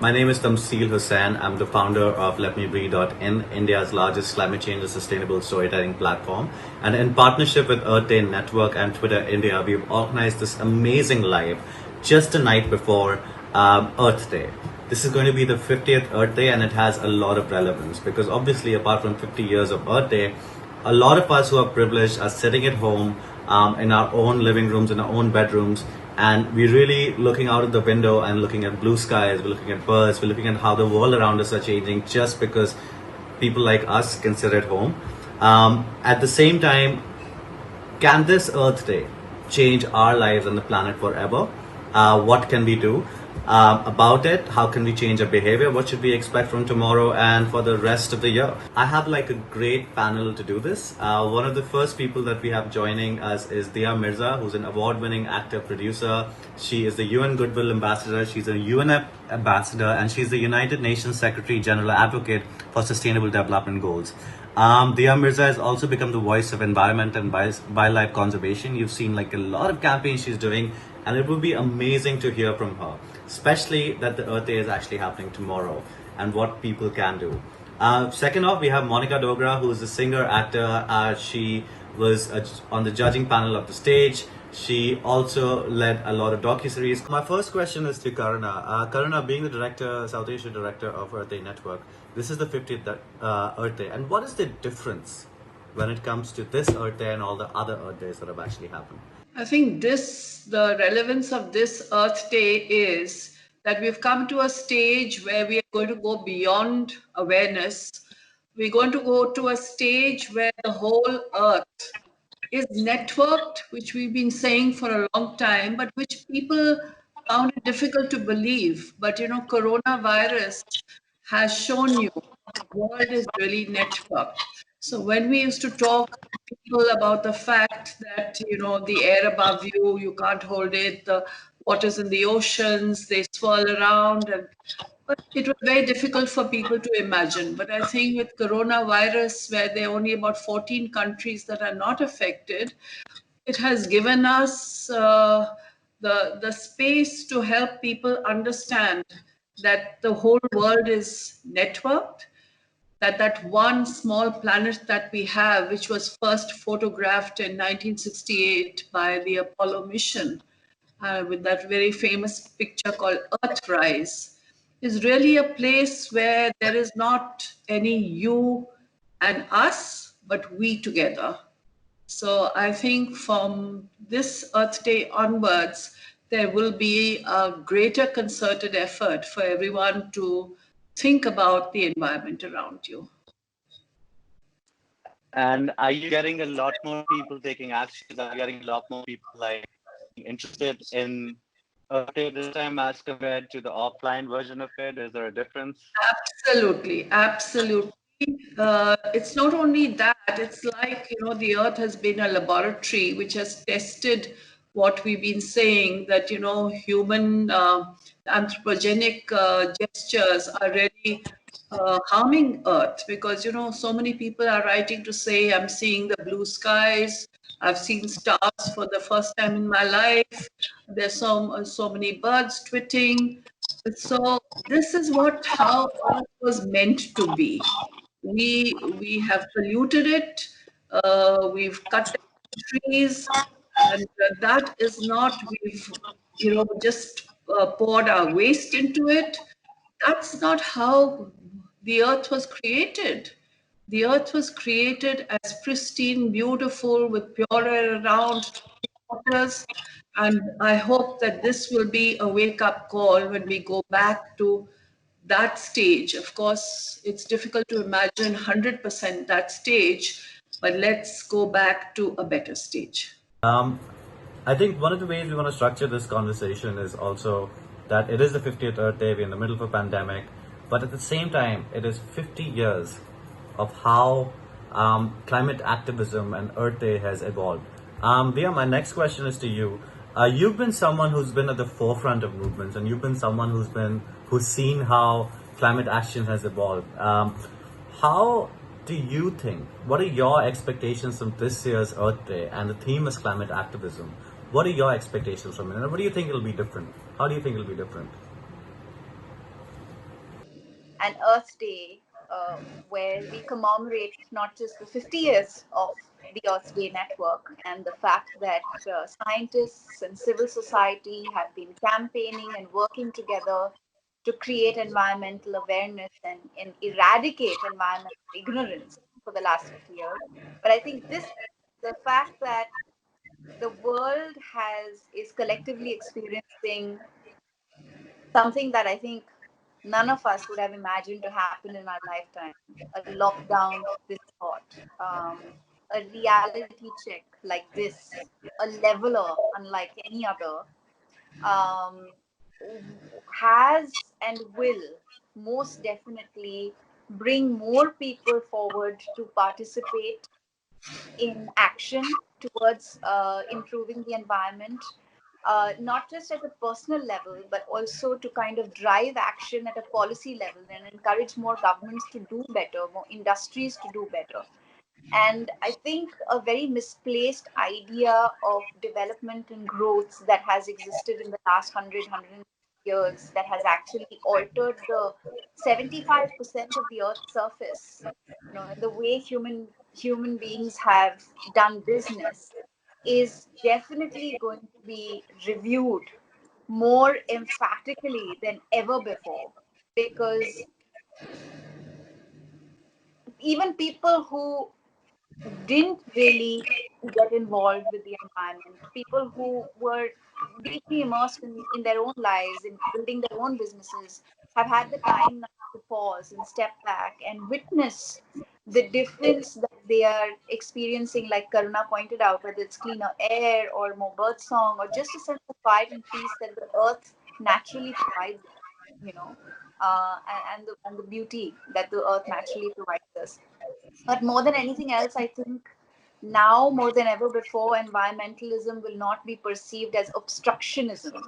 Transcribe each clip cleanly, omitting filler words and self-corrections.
My name is Tamseel Hussain. I'm the founder of LetMeBreathe.in, India's largest climate change and sustainable storytelling platform. And in partnership with Earth Day Network and Twitter India, we've organized this amazing live just the night before Earth Day. This is going to be the 50th Earth Day, and it has a lot of relevance because obviously, apart from 50 years of Earth Day, a lot of us who are privileged are sitting at home in our own living rooms, in our own bedrooms, and we're really looking out of the window and looking at blue skies, we're looking at birds, we're looking at how the world around us are changing just because people like us can sit at home. At the same time, can this Earth Day change our lives and the planet forever? What can we do about it? How can we change our behavior? What should we expect from tomorrow and for the rest of the year? I have like a great panel to do this. One of the first people that we have joining us is Dia Mirza, who's an award-winning actor producer. She is the UN Goodwill Ambassador. She's a UN ambassador, and she's the United Nations Secretary General Advocate for Sustainable Development Goals. Dia Mirza has also become the voice of environment and wildlife conservation. You've seen like a lot of campaigns she's doing, and it would be amazing to hear from her, especially that the Earth Day is actually happening tomorrow and what people can do. Second off, we have Monica Dogra, who is a singer, actor. She was on the judging panel of the stage. She also led a lot of docuseries. My first question is to Karuna. Karuna, being the director, South Asia director of Earth Day Network, this is the 50th Earth Day. And what is the difference when it comes to this Earth Day and all the other Earth Days that have actually happened? I think the relevance of this Earth Day is that we've come to a stage where we are going to go beyond awareness. We're going to go to a stage where the whole Earth is networked, which we've been saying for a long time, but which people found it difficult to believe. But coronavirus has shown you the world is really networked. So when we used to talk to people about the fact that the air above you, you can't hold it, the waters in the oceans, they swirl around, and but it was very difficult for people to imagine. But I think with coronavirus, where there are only about 14 countries that are not affected, it has given us the space to help people understand that the whole world is networked, that one small planet that we have, which was first photographed in 1968 by the Apollo mission, with that very famous picture called Earthrise, is really a place where there is not any you and us, but we together. So I think from this Earth Day onwards, there will be a greater concerted effort for everyone to think about the environment around you. And are you getting a lot more people taking actions? Are you getting a lot more people like interested in Earth Day this time as compared to the offline version of it? Is there a difference? Absolutely, absolutely. It's not only that, it's like, the Earth has been a laboratory which has tested what we've been saying, that, human anthropogenic gestures are really harming Earth, because, so many people are writing to say, I'm seeing the blue skies, I've seen stars for the first time in my life, there's so many birds tweeting. So this is how Earth was meant to be. We have polluted it. We've cut down trees, and that is not. We've just poured our waste into it. That's not how the Earth was created. The Earth was created as pristine, beautiful, with pure air around, waters. And I hope that this will be a wake-up call when we go back to that stage. Of course, it's difficult to imagine 100% that stage, but let's go back to a better stage. I think one of the ways we want to structure this conversation is also that it is the 50th Earth Day, we're in the middle of a pandemic, but at the same time, it is 50 years of how climate activism and Earth Day has evolved. Dia, my next question is to you. You've been someone who's been at the forefront of movements, and you've been someone who's seen how climate action has evolved. How do you think? What are your expectations from this year's Earth Day? And the theme is climate activism. What are your expectations from it? And what do you think it'll be different? How do you think it'll be different? an Earth Day where we commemorate not just the 50 years of the Earth Day network and the fact that scientists and civil society have been campaigning and working together to create environmental awareness and eradicate environmental ignorance for the last 50 years. But I think the fact that the world is collectively experiencing something that I think none of us would have imagined to happen in our lifetime. A lockdown this hot, a reality check like this, a leveler unlike any other, um, has and will most definitely bring more people forward to participate in action towards improving the environment, not just at a personal level, but also to kind of drive action at a policy level and encourage more governments to do better, more industries to do better. And I think a very misplaced idea of development and growth that has existed in the last 100 years, that has actually altered the 75% of the earth's surface, and the way human beings have done business, is definitely going to be reviewed more emphatically than ever before, because even people who didn't really get involved with the environment, people who were deeply immersed in their own lives, in building their own businesses, have had the time now to pause and step back and witness the difference that they are experiencing, like Karuna pointed out, whether it's cleaner air or more bird song or just a sense of quiet and peace that the earth naturally provides, and the beauty that the earth naturally provides us. But more than anything else, I think now more than ever before, environmentalism will not be perceived as obstructionism.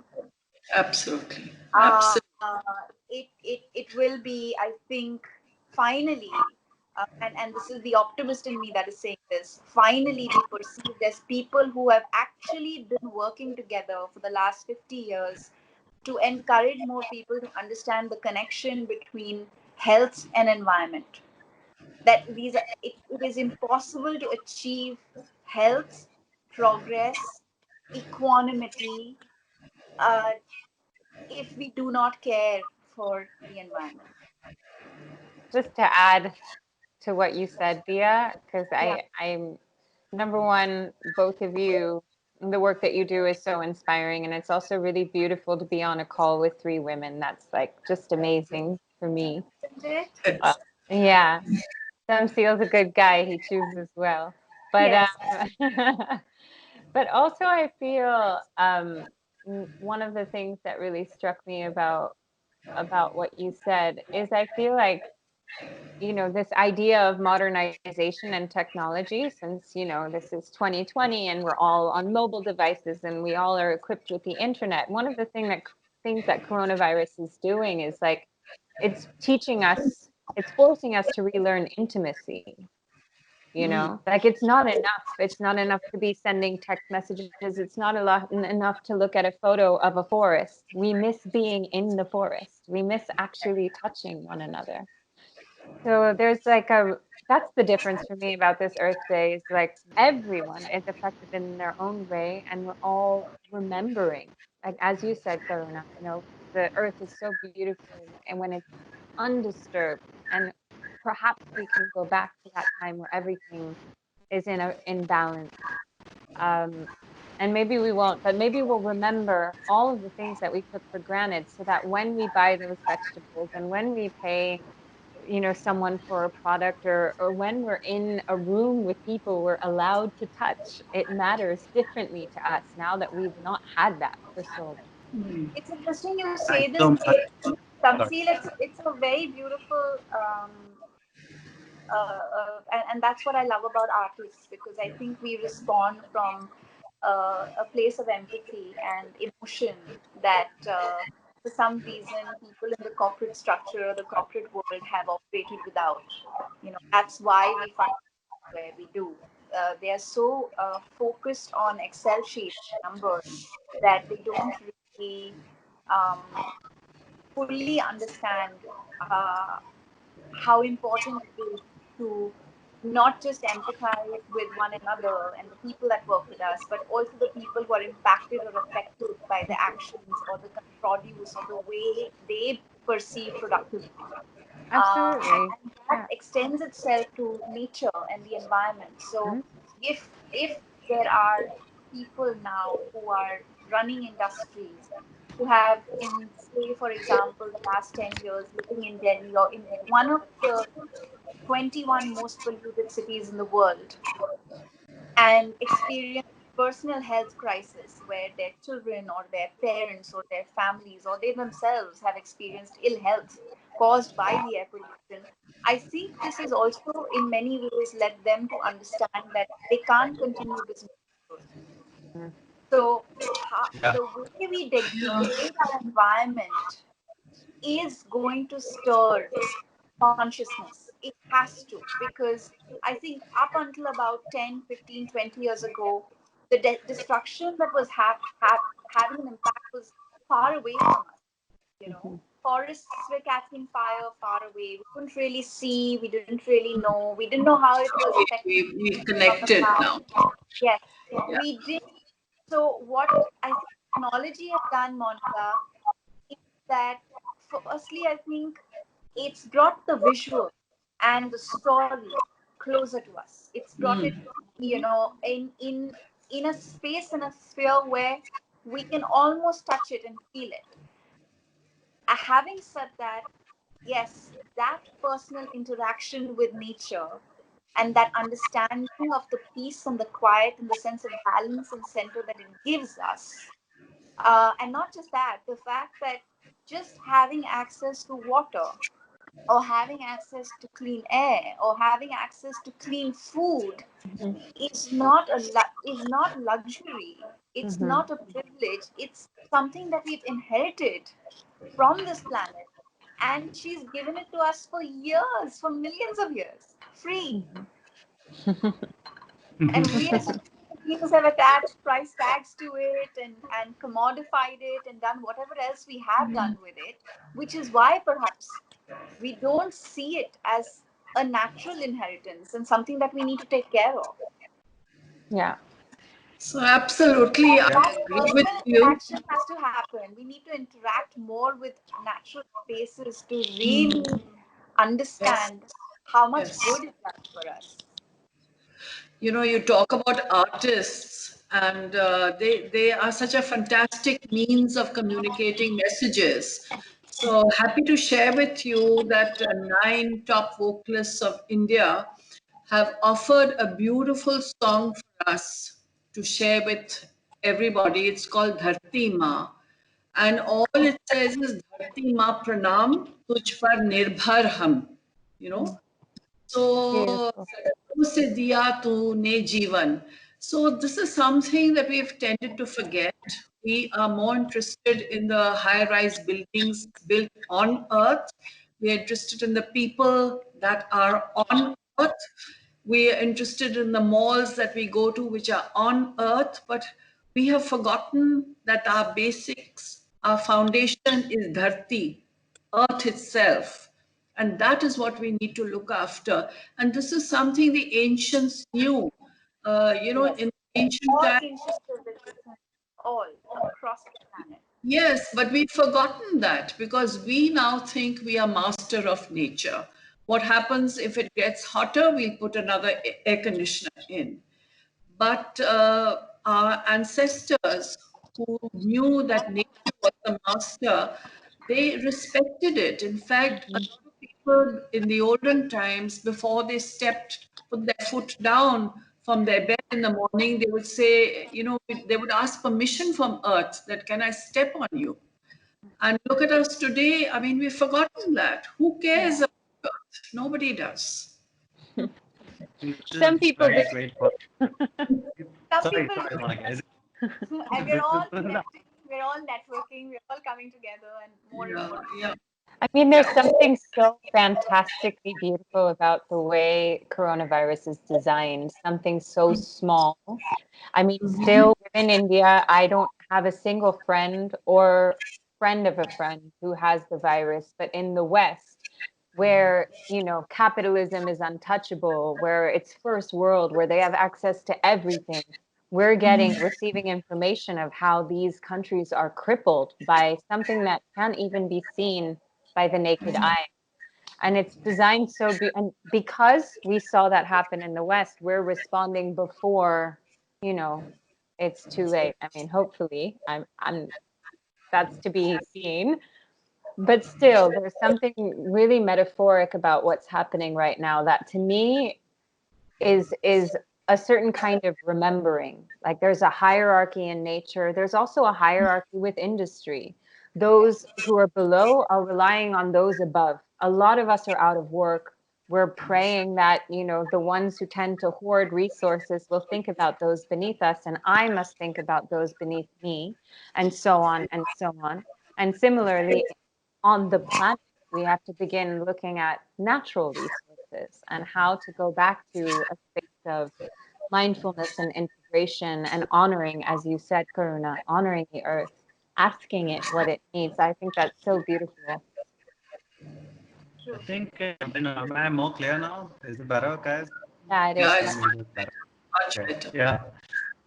Absolutely. Uh, Absolutely. it will be, I think, finally, and this is the optimist in me that is saying this, finally be perceived as people who have actually been working together for the last 50 years to encourage more people to understand the connection between health and environment. That it is impossible to achieve health, progress, equanimity, uh, if we do not care for the environment. Just to add to what you said, Dia, because Yeah. I'm number one, both of you, the work that you do is so inspiring, and it's also really beautiful to be on a call with three women. That's like just amazing for me. Isn't it? Uh, yeah, Tamseel's a good guy. He chooses well, but Yes. but also I feel one of the things that really struck me about what you said is I feel like this idea of modernization and technology, since this is 2020 and we're all on mobile devices and we all are equipped with the internet. One of the things that coronavirus is doing is like it's teaching us, it's forcing us to relearn intimacy. Like it's not enough to be sending text messages. It's not enough to look at a photo of a forest. We miss being in the forest. We miss actually touching one another. So there's that's the difference for me about this Earth Day, is like everyone is affected in their own way, and we're all remembering. Like as you said, Karuna, the Earth is so beautiful and when it's undisturbed, and perhaps we can go back to that time where everything is in balance. Um, and maybe we won't, but maybe we'll remember all of the things that we took for granted, so that when we buy those vegetables and when we pay someone for a product, or when we're in a room with people we're allowed to touch, it matters differently to us now that we've not had that for so long. It's interesting you say Thanks this, so much. Sorry. Tamsil. It's a very beautiful, and that's what I love about artists, because I think we respond from a place of empathy and emotion that, for some reason, people in the corporate structure or the corporate world have operated without. That's why we find where we do. They are so focused on Excel sheets, numbers, that they don't really um, fully understand how important it is to not just empathize with one another and the people that work with us, but also the people who are impacted or affected by the actions or the produce or the way they perceive productivity. Absolutely. And that extends itself to nature and the environment. So, Mhm. if there are people now who are running industries who have, in say, for example, the last 10 years living in Delhi or in one of the 21 most polluted cities in the world, and experience personal health crisis where their children or their parents or their families or they themselves have experienced ill health caused by the air pollution, I think this has also in many ways led them to understand that they can't continue this movement. Mhm. So Yeah. the way we degrade our environment is going to stir consciousness. It has to, because I think up until about 10, 15, 20 years ago, the destruction that was having an impact was far away from us. You know, Mhm. forests were catching fire far away. We couldn't really see, we didn't really know, we didn't know how it was affecting We from the connected past. now. Yes, Yeah. we did. So, what I think technology has done, Monica, is that firstly, I think it's brought the visual and the story closer to us. It's brought it, in a space and a sphere where we can almost touch it and feel it. Having said that, yes, that personal interaction with nature and that understanding of the peace and the quiet and the sense of balance and center that it gives us, and not just that, the fact that just having access to water or having access to clean air or having access to clean food Mhm. is not luxury. It's Mhm. not a privilege. It's something that we've inherited from this planet, and she's given it to us for years, for millions of years, free. And we as humans have attached price tags to it and commodified it and done whatever else we have done with it, which is why perhaps we don't see it as a natural inheritance and something that we need to take care of. Yeah. So absolutely, I Yeah. That agree with personal you. interaction has to happen. We need to interact more with natural spaces to really Mm. Yes. understand how much Yes. good it does for us. You know, you talk about artists, and they are such a fantastic means of communicating messages. So happy to share with you that nine top vocalists of India have offered a beautiful song for us to share with everybody. It's called Dharti Ma. And all it says is Dharti Ma Pranam, Tuj Par Nirbhar Hum. You know, Mm. so Beautiful. सदियों से दिया तूने जीवन. So this is something that we've tended to forget. We are more interested in the high-rise buildings built on Earth. We are interested in the people that are on Earth. We are interested in the malls that we go to, which are on Earth. But we have forgotten that our basics, our foundation is Dharti, Earth itself. And that is what we need to look after. And this is something the ancients knew. Yes. In ancient All times, ancient civilizations, all across the planet. yes, but we've forgotten that because we now think we are master of nature. What happens if it gets hotter? We'll put another air conditioner in. But our ancestors who knew that nature was the master, they respected it. In fact, a Mhm. lot of people in the olden times, before they put their foot down from their bed in the morning, they would say, they would ask permission from earth that, can I step on you? And look at us today. I mean, we've forgotten that. Who cares Yeah. about earth? Nobody does. Which is Some people do. very great point. Some Sorry, people sorry, do. Monica. And we're all connecting, we're all networking, we're all coming together, and Yeah, more. yeah, I mean, there's yeah. something so fantastically beautiful about the way coronavirus is designed, something so small. I mean, Mhm. still within India, I don't have a single friend or friend of a friend who has the virus. But in the West, where, you know, capitalism is untouchable, where it's first world, where they have access to everything, we're receiving information of how these countries are crippled by something that can't even be seen by the naked eye. And it's designed and because we saw that happen in the West, we're responding before, you know, it's too late. I mean, hopefully, I'm that's to be seen. But still, there's something really metaphoric about what's happening right now that to me is a certain kind of remembering. Like there's a hierarchy in nature. There's also a hierarchy with industry. Those who are below are relying on those above. A lot of us are out of work. We're praying that, you know, the ones who tend to hoard resources will think about those beneath us, and I must think about those beneath me, and so on and so on. And similarly, on the planet, we have to begin looking at natural resources and how to go back to a space of mindfulness and integration and honoring, as you said, Karuna, honoring the earth, asking it what it needs. I think that's so beautiful. I think, am I more clear now? Is it better, guys? Yeah, it is. Yeah, For it's me, it is better. much Okay. better. Yeah.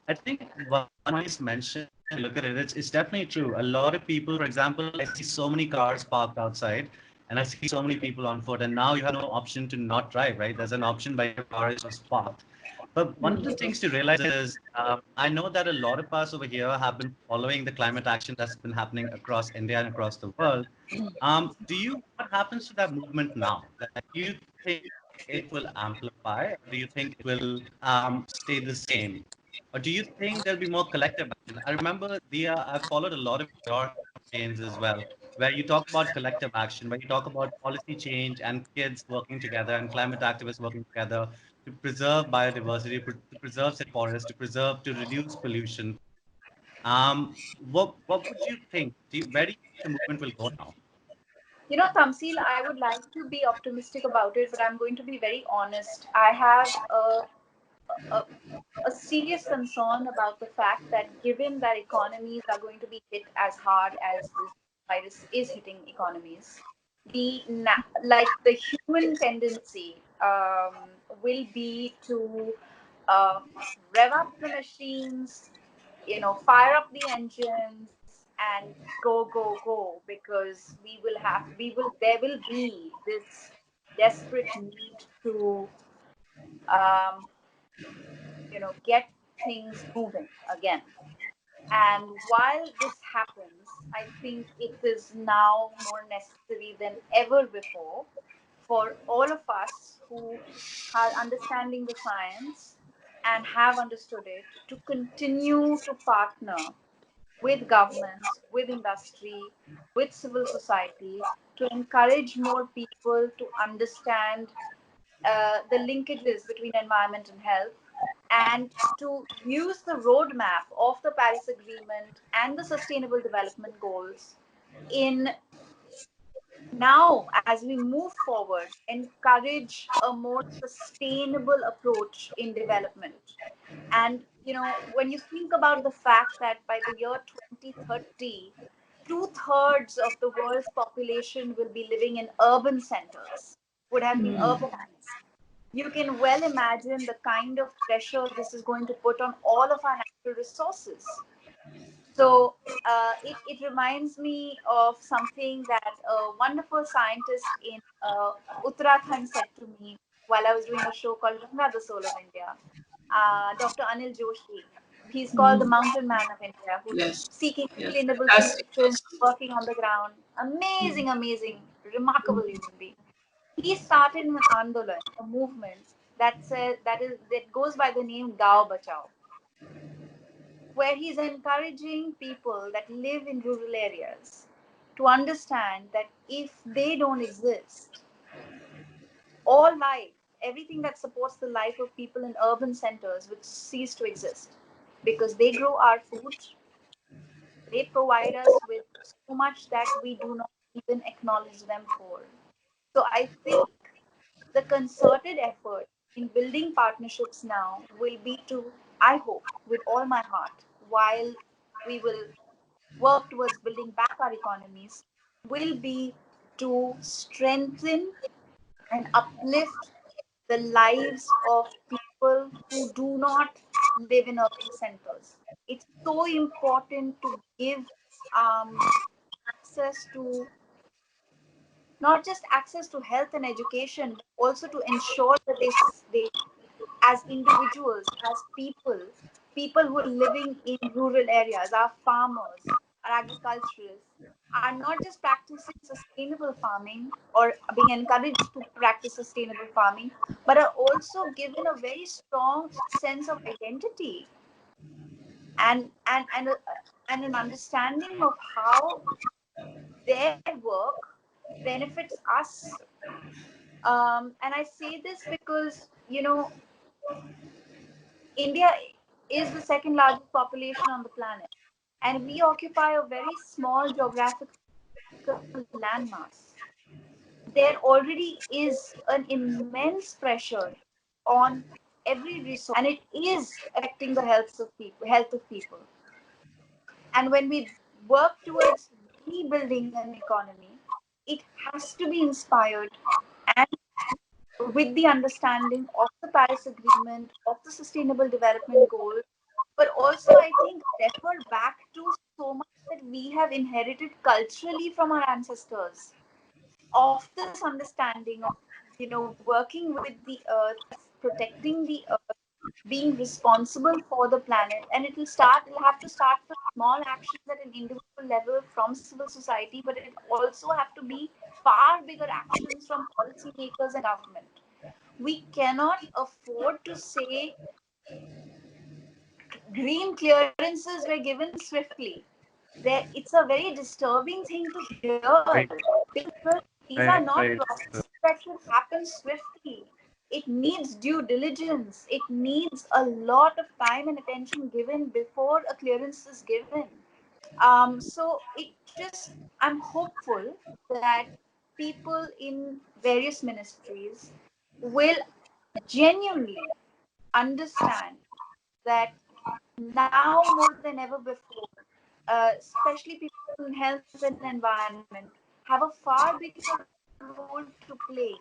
I think one is mentioned, look at it, it's definitely true. A lot of people, for example, I see so many cars parked outside and I see so many people on foot, and now you have no option to not drive, right? There's an option by your car is just parked. But one of the things to realize is, I know that a lot of us over here have been following the climate action that's been happening across India and across the world. What happens to that movement now? Like, do you think it will amplify, or do you think it will stay the same? Or do you think there'll be more collective action? I remember, Dia, I've followed a lot of your campaigns as well, where you talk about collective action, where you talk about policy change and kids working together and climate activists working together to preserve biodiversity, to preserve forests, to reduce pollution. What would you think? Where do you think the movement will go now? You know, Tamseel, I would like to be optimistic about it, but I'm going to be very honest. I have a, a serious concern about the fact that given that economies are going to be hit as hard as this virus is hitting economies, like the human tendency will be to uh, rev up the machines, fire up the engines and go, because there will be this desperate need to um, get things moving again. And while this happens, I think it is now more necessary than ever before for all of us who are understanding the science and have understood it to continue to partner with governments, with industry, with civil society to encourage more people to understand the linkages between environment and health, and to use the roadmap of the Paris Agreement and the Sustainable Development Goals in now, as we move forward, encourage a more sustainable approach in development. And when you think about the fact that by the year 2030, two-thirds of the world's population will be living in urban centers, would have been urbanized. You can well imagine the kind of pressure this is going to put on all of our natural resources. So it reminds me of something that a wonderful scientist in Uttarakhand said to me while I was doing a show called Ganga, the Soul of India. Dr. Anil Joshi. He's called the Mountain Man of India, who's Yes, seeking yes, sustainable fantastic solutions, person. working on the ground. Amazing, remarkable human being. He started an Andolan, a movement that goes by the name Gao Bachao, where he's encouraging people that live in rural areas to understand that if they don't exist, all life, everything that supports the life of people in urban centers would cease to exist, because they grow our food, they provide us with so much that we do not even acknowledge them for. So I think the concerted effort in building partnerships now will be to, I hope, with all my heart, while we will work towards building back our economies will be to strengthen and uplift the lives of people who do not live in urban centers. It's so important to give access to, not just access to health and education, but also to ensure that they as individuals, as people who are living in rural areas, our farmers, our agriculturists, are not just practicing sustainable farming or being encouraged to practice sustainable farming, but are also given a very strong sense of identity and an understanding of how their work benefits us. And I say this because, India is the second largest population on the planet, and we occupy a very small geographical landmass. There already is an immense pressure on every resource, and it is affecting the health of people. And when we work towards rebuilding an economy, it has to be inspired and with the understanding of the Paris Agreement, of the Sustainable Development Goals, but also I think refer back to so much that we have inherited culturally from our ancestors, of this understanding of working with the earth, protecting the earth, being responsible for the planet. And it'll have to start with small actions at an individual level from civil society, but it also have to be far bigger actions from policymakers and government. We cannot afford to say green clearances were given swiftly. It's a very disturbing thing to hear, Right, because these are right, not right. processes that should happen swiftly. It needs due diligence. It needs a lot of time and attention given before a clearance is given. So I'm hopeful that people in various ministries will genuinely understand that now more than ever before, especially people in health and environment, have a far bigger role to play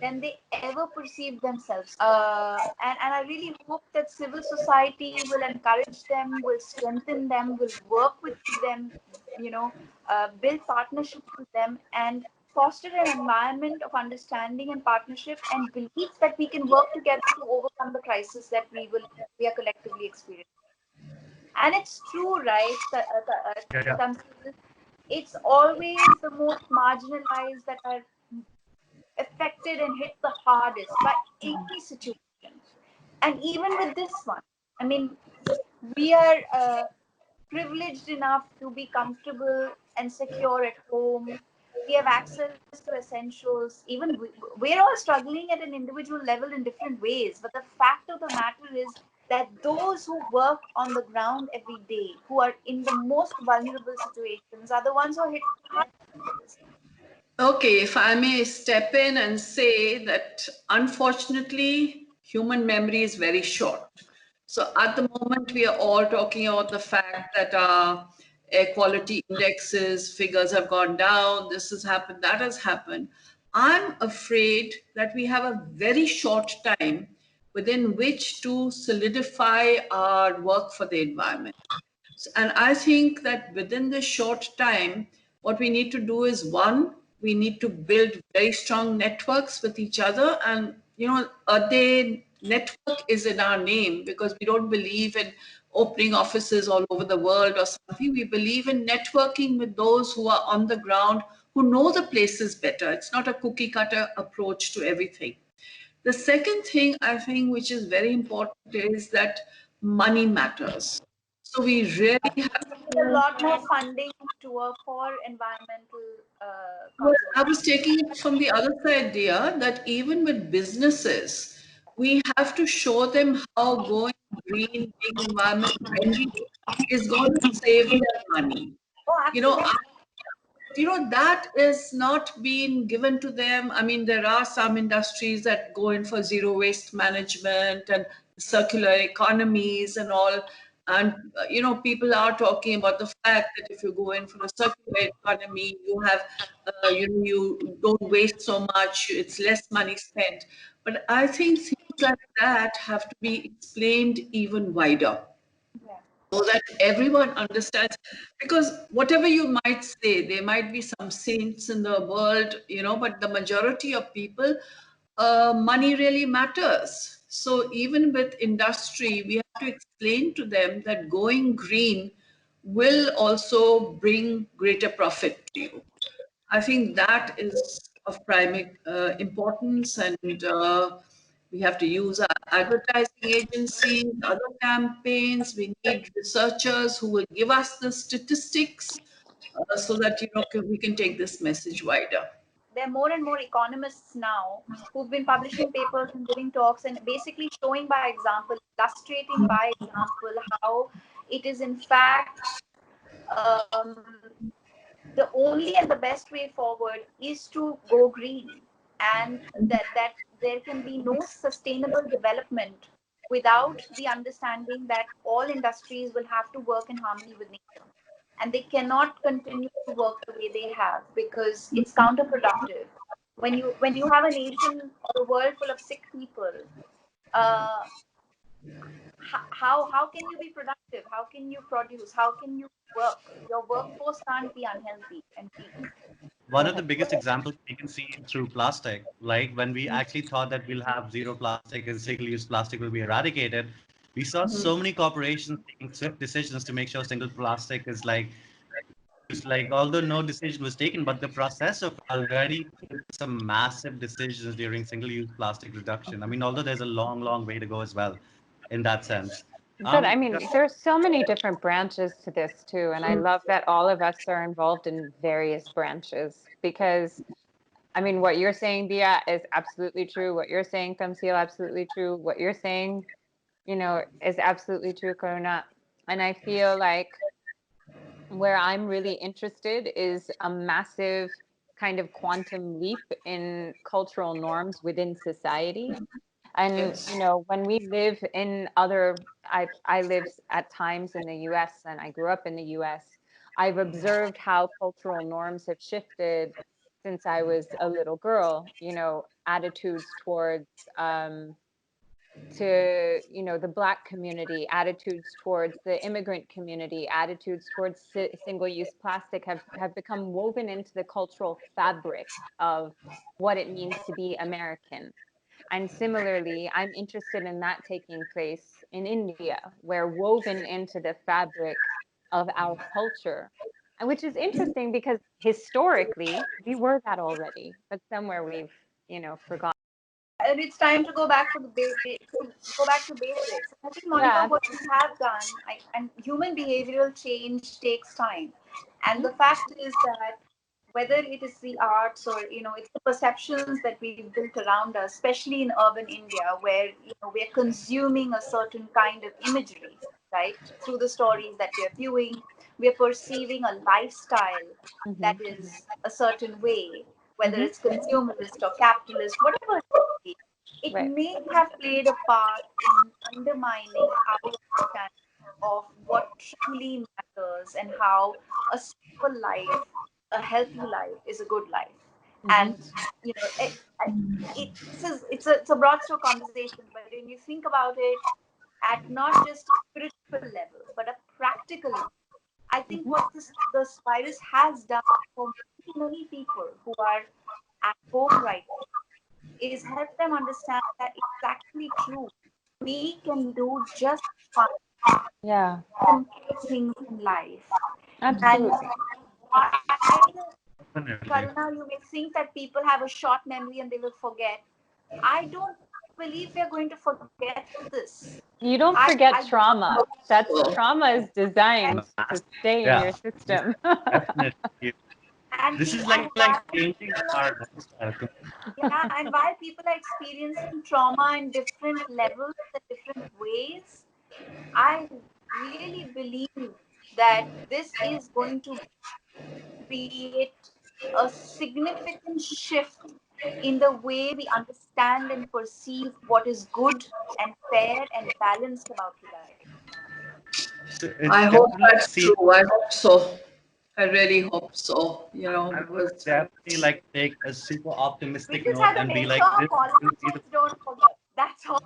than they ever perceived themselves. And I really hope that civil society will encourage them, will strengthen them, will work with them, build partnerships with them, and foster an environment of understanding and partnership and belief that we can work together to overcome the crisis that we are collectively experiencing. And it's true, right, Yeah, yeah. Tamseel, it's always the most marginalized that are affected and hit the hardest by any situation. And even with this one, I mean, we are privileged enough to be comfortable and secure at home. We have access to essentials. Even we're all struggling at an individual level in different ways. But the fact of the matter is that those who work on the ground every day, who are in the most vulnerable situations, are the ones who are hit hardest. Okay, if I may step in and say that unfortunately, human memory is very short. So at the moment, we are all talking about the fact that our air quality indexes, figures have gone down, this has happened, that has happened. I'm afraid that we have a very short time within which to solidify our work for the environment. And I think that within this short time, what we need to do is one, we need to build very strong networks with each other. And, a day network is in our name because we don't believe in opening offices all over the world or something. We believe in networking with those who are on the ground, who know the places better. It's not a cookie cutter approach to everything. The second thing I think which is very important is that money matters. So we really have A to. lot more funding for environmental Well, I conservation. was taking it from the other side, dear, that even with businesses, we have to show them how going green, being environment friendly is going to save them money. Oh, You know, absolutely. that is not being given to them. I mean, there are some industries that go in for zero waste management and circular economies and all. And people are talking about the fact that if you go in for a circular economy, you have, you don't waste so much, it's less money spent. But I think things like that have to be explained even wider Yeah. so that everyone understands. Because whatever you might say, there might be some saints in the world, but the majority of people, money really matters. So even with industry, we have to explain to them that going green will also bring greater profit to you. I think that is of prime importance, and we have to use our advertising agencies, other campaigns. We need researchers who will give us the statistics so that we can take this message wider. There are more and more economists now who've been publishing papers and giving talks and basically showing by example, illustrating by example how it is in fact the only and the best way forward is to go green, and that there can be no sustainable development without the understanding that all industries will have to work in harmony with nature, and they cannot continue to work the way they have because it's counterproductive. When you have a nation or a world full of sick people, uh, how can you be productive? How can you produce? How can you work? Your workforce can't be unhealthy and weak. One of the biggest examples we can see through plastic, like when we actually thought that we'll have zero plastic and single-use plastic will be eradicated, we saw so many corporations taking swift decisions to make sure single plastic is like although no decision was taken, but the process of already took some massive decisions during single-use plastic reduction. I mean, although there's a long, long way to go as well in that sense. But I mean, there's so many different branches to this too. And I love that all of us are involved in various branches because, I mean, what you're saying, Dia, is absolutely true. What you're saying, Tamseel, absolutely true. What you're saying, is absolutely true, Karuna. And I feel like where I'm really interested is a massive kind of quantum leap in cultural norms within society. And Yes. when we live in other, I live at times in the US and I grew up in the US. I've observed how cultural norms have shifted since I was a little girl, attitudes towards to the Black community, attitudes towards the immigrant community, attitudes towards single-use plastic have become woven into the cultural fabric of what it means to be American. And similarly, I'm interested in that taking place in India, where woven into the fabric of our culture, and which is interesting because historically we were that already, but somewhere we've forgotten. And it's time to go back go back to basics. I think, Monica, Yeah. what we have done, and human behavioral change takes time, and the fact is that whether it is the arts or it's the perceptions that we've built around us, especially in urban India, where we're consuming a certain kind of imagery, right, through the stories that we're viewing. We're perceiving a lifestyle that Hmm. is a certain way, whether Hmm. it's consumerist or capitalist, whatever it may be. It Right. may have played a part in undermining our understanding of what truly matters and how a simple life, a healthy life, is a good life. Hmm. And it's a broad stroke conversation, but when you think about it at not just a spiritual level, but a practical level, I think what this virus has done for many people who are at home right now is help them understand that it's actually true. We can do just fine, Yeah. simple things in life. And Absolutely. while, Definitely. Karuna, you may think that people have a short memory and they will forget. I don't believe we're going to forget this. You don't I forget trauma. That's trauma is designed to stay in Yeah, your system. definitely. and This is and like while changing people are, our lifestyle. yeah, and while people are experiencing trauma in different levels and different ways, I really believe that this is going to create a significant shift in the way we understand and perceive what is good and fair and balanced about life. it's I hope definitely that's seen. true. I hope so. I really hope so, I would because definitely like take a super We optimistic just note have to and be make like, sure this will be politicians don't forget. That's all.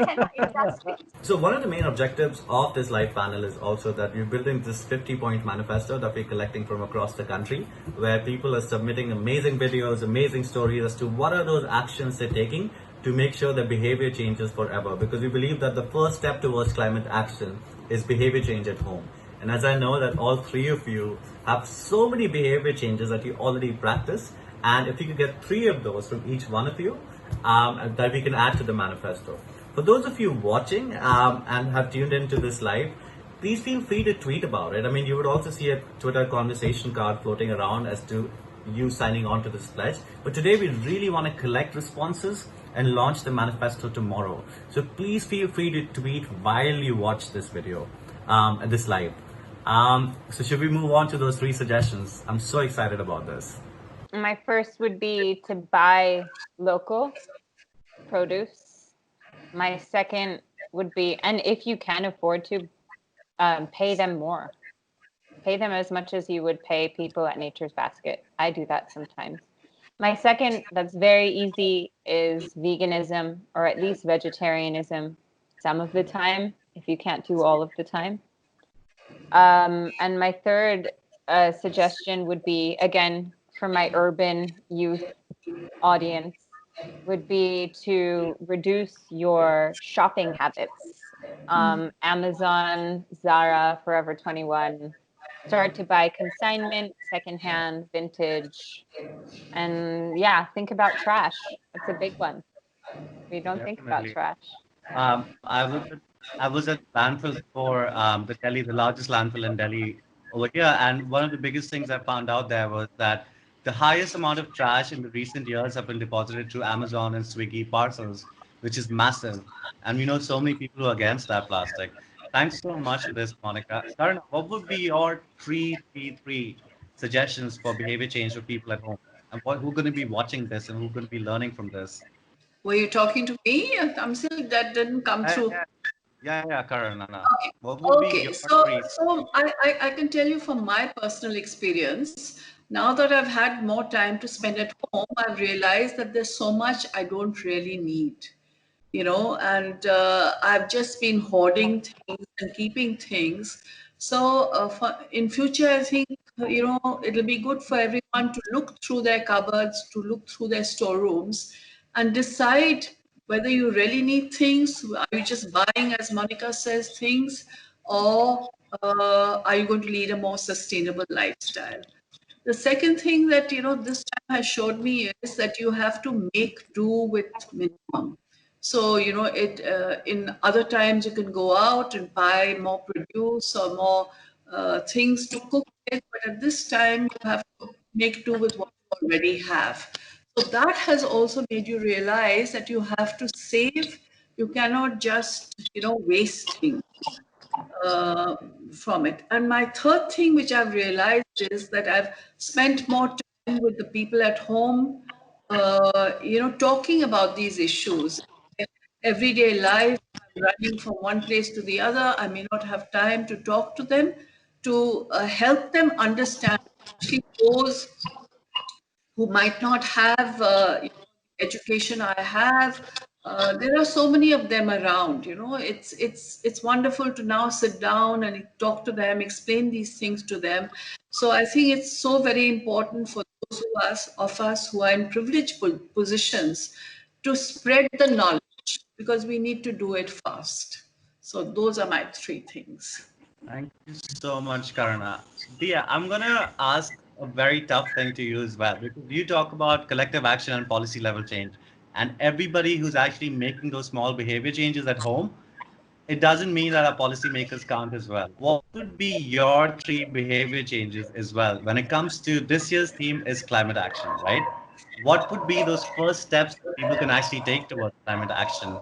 And industries. So one of the main objectives of this live panel is also that we're building this 50-point manifesto that we're collecting from across the country, where people are submitting amazing videos, amazing stories as to what are those actions they're taking to make sure that behavior changes forever. Because we believe that the first step towards climate action is behavior change at home. And as I know that all three of you have so many behavior changes that you already practice, and if you could get three of those from each one of you, that we can add to the manifesto. For those of you watching and have tuned into this live, please feel free to tweet about it. I mean, you would also see a Twitter conversation card floating around as to you signing on to this pledge. But today we really want to collect responses and launch the manifesto tomorrow. So please feel free to tweet while you watch this video, this live. So should we move on to those three suggestions? I'm so excited about this. My first would be to buy local produce. My second would be, and if you can afford to, pay them more. Pay them as much as you would pay people at Nature's Basket. I do that sometimes. My second, that's very easy, is veganism, or at least vegetarianism some of the time, if you can't do all of the time. And my third suggestion would be, again, for my urban youth audience, would be to reduce your shopping habits. Amazon, Zara, Forever 21. Start to buy consignment, secondhand, vintage. And yeah, think about trash. That's a big one. We don't think about Definitely. trash. Um, I was at, I was at landfill for the Delhi, the largest landfill in Delhi over here, and one of the biggest things I found out there was that the highest amount of trash in the recent years have been deposited through Amazon and Swiggy parcels, which is massive. And we know so many people who are against that plastic. Thanks so much for this, Monica. Karna, what would be your three suggestions for behavior change for people at home? And who are going to be watching this and who are going to be learning from this? were you talking to me? I'm still, that didn't come through. Yeah, Karuna. Okay. What would be Okay. your So, three? I can tell you from my personal experience, now that I've had more time to spend at home, I've realized that there's so much I don't really need, and I've just been hoarding things and keeping things. So, in future, I think, it'll be good for everyone to look through their cupboards, to look through their storerooms, and decide whether you really need things. Are you just buying, as Monica says, things, or are you going to lead a more sustainable lifestyle? The second thing that this time has showed me is that you have to make do with minimum. So it in other times you can go out and buy more produce or more things to cook with, but at this time you have to make do with what you already have. So that has also made you realize that you have to save. You cannot just waste things uh, from it. And my third thing, which I've realized, is that I've spent more time with the people at home, talking about these issues. Everyday life, I'm running from one place to the other. I may not have time to talk to them, to help them understand, especially those who might not have education I have. There are so many of them around. It's wonderful to now sit down and talk to them, explain these things to them. So I think it's so very important for those of us who are in privileged positions to spread the knowledge, because we need to do it fast. So those are my three things. Thank you so much, Karuna. Dia, I'm gonna ask a very tough thing to you as well, because you talk about collective action and policy level change, and everybody who's actually making those small behavior changes at home, it doesn't mean that our policymakers can't as well. What would be your three behavior changes as well when it comes to this year's theme is climate action, right? What would be those first steps that people can actually take towards climate action?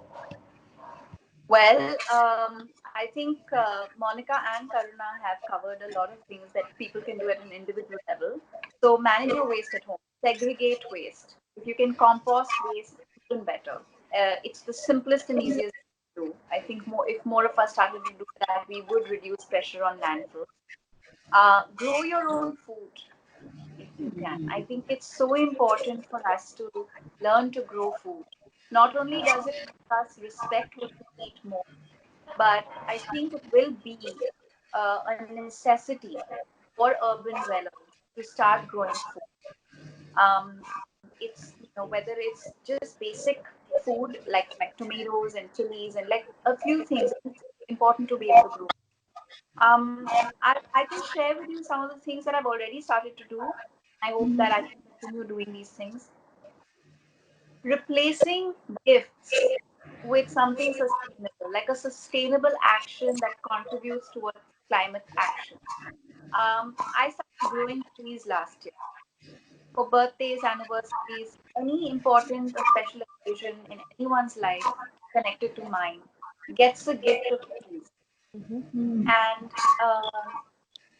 Well, I think Monica and Karuna have covered a lot of things that people can do at an individual level. So manage your waste at home, segregate waste. If you can compost waste, even better. It's the simplest and easiest thing to do. I think if more of us started to do that we would reduce pressure on landfills. Grow your own food if you can. I think it's so important for us to learn to grow food. Not only does it make us respect what we eat more, but I think it will be a necessity for urban dwellers to start growing food. It's whether it's just basic food like tomatoes and chilies and like a few things. It's important to be able to grow. I can share with you some of the things that I've already started to do. I hope that I can continue doing these things. Replacing gifts with something sustainable, like a sustainable action that contributes towards climate action. I started growing trees last year for birthdays, anniversaries, any important or special occasion in anyone's life connected to mine gets a gift of trees. And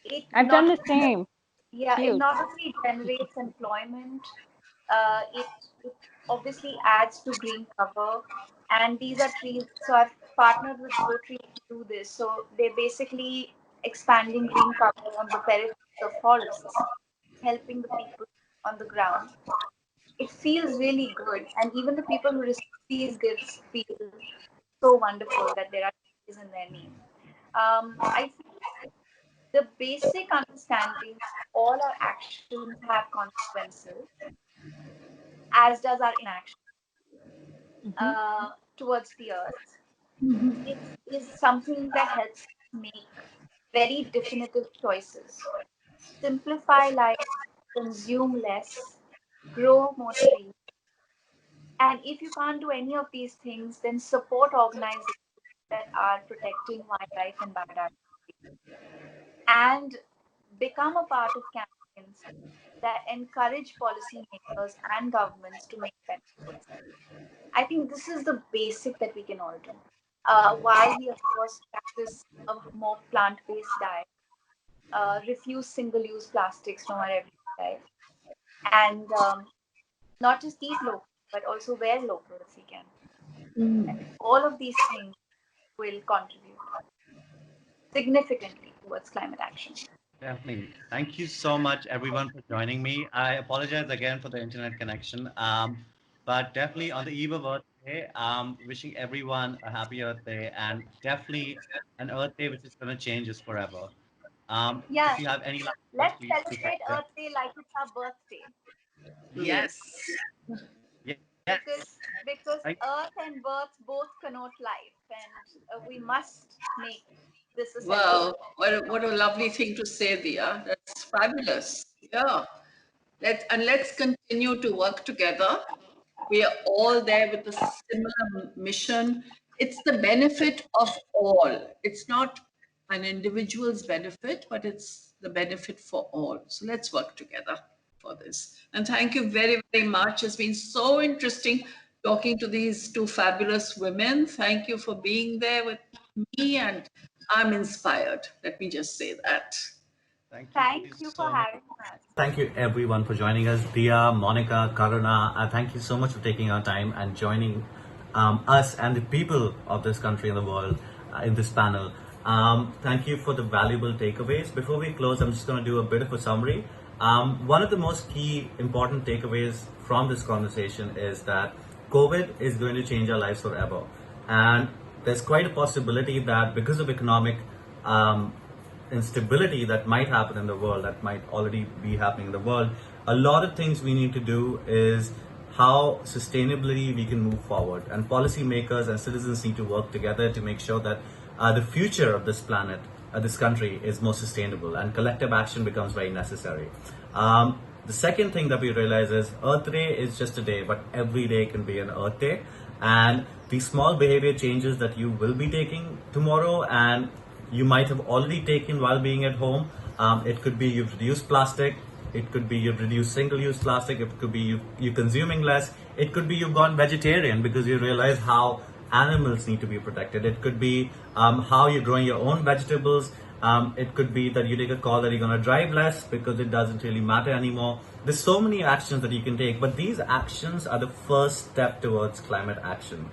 it I've done not the same. yeah, it Cute. not only generates employment, it obviously adds to green cover. And these are trees. So I've partnered with Rotary to do this. So they're basically expanding green cover on the peripheries of forests, helping the people on the ground. It feels really good. And even the people who receive these gifts feel so wonderful that there are trees in their name. I think the basic understanding all our actions have consequences, as does our inaction towards the earth, is something that helps make very definitive choices. Simplify life, consume less, grow more trees. And if you can't do any of these things, then support organizations that are protecting wildlife and biodiversity. And become a part of campaigns that encourage policymakers and governments to make better choices. I think this is the basic that we can all do. While we, of course, practice a more plant based diet, refuse single use plastics from our everyday life, and not just eat local, but also wear local if we can. And all of these things will contribute significantly towards climate action. Definitely. Thank you so much, everyone, for joining me. I apologize again for the internet connection. But definitely on the eve of Earth Day, wishing everyone a happy Earth Day and definitely an Earth Day which is going to change us forever. If Yeah, you have any last words, let's please take celebrate it. Earth Day like it's our birthday. Yes. Yes. Because Thank Earth and birth both connote life, and we must make this a celebration. Wow, what a lovely thing to say, Dia. That's fabulous. Yeah. Let's continue to work together. We are all there with a similar mission. It's the benefit of all. It's not an individual's benefit, but it's the benefit for all. So let's work together for this. And thank you very, very much. It's been so interesting talking to these two fabulous women. Thank you for being there with me, and I'm inspired. Let me just say that. Thank you so for much. having us. Thank you everyone for joining us. Dia, Monica, Karuna, thank you so much for taking our time and joining us and the people of this country and the world in this panel. Thank you for the valuable takeaways. Before we close, I'm just going to do a bit of a summary. One of the most key important takeaways from this conversation is that COVID is going to change our lives forever. And there's quite a possibility that because of economic instability that might happen in the world, that might already be happening in the world, a lot of things we need to do is how sustainably we can move forward. And policymakers and citizens need to work together to make sure that the future of this planet, this country, is more sustainable, and collective action becomes very necessary. The second thing that we realize is Earth Day is just a day, but every day can be an Earth Day. And these small behavior changes that you will be taking tomorrow and you might have already taken while being at home. It could be you've reduced plastic. It could be you've reduced single-use plastic. It could be you're consuming less. It could be you've gone vegetarian because you realize how animals need to be protected. It could be how you're growing your own vegetables. It could be that you take a call that you're going to drive less because it doesn't really matter anymore. There's so many actions that you can take, but these actions are the first step towards climate action.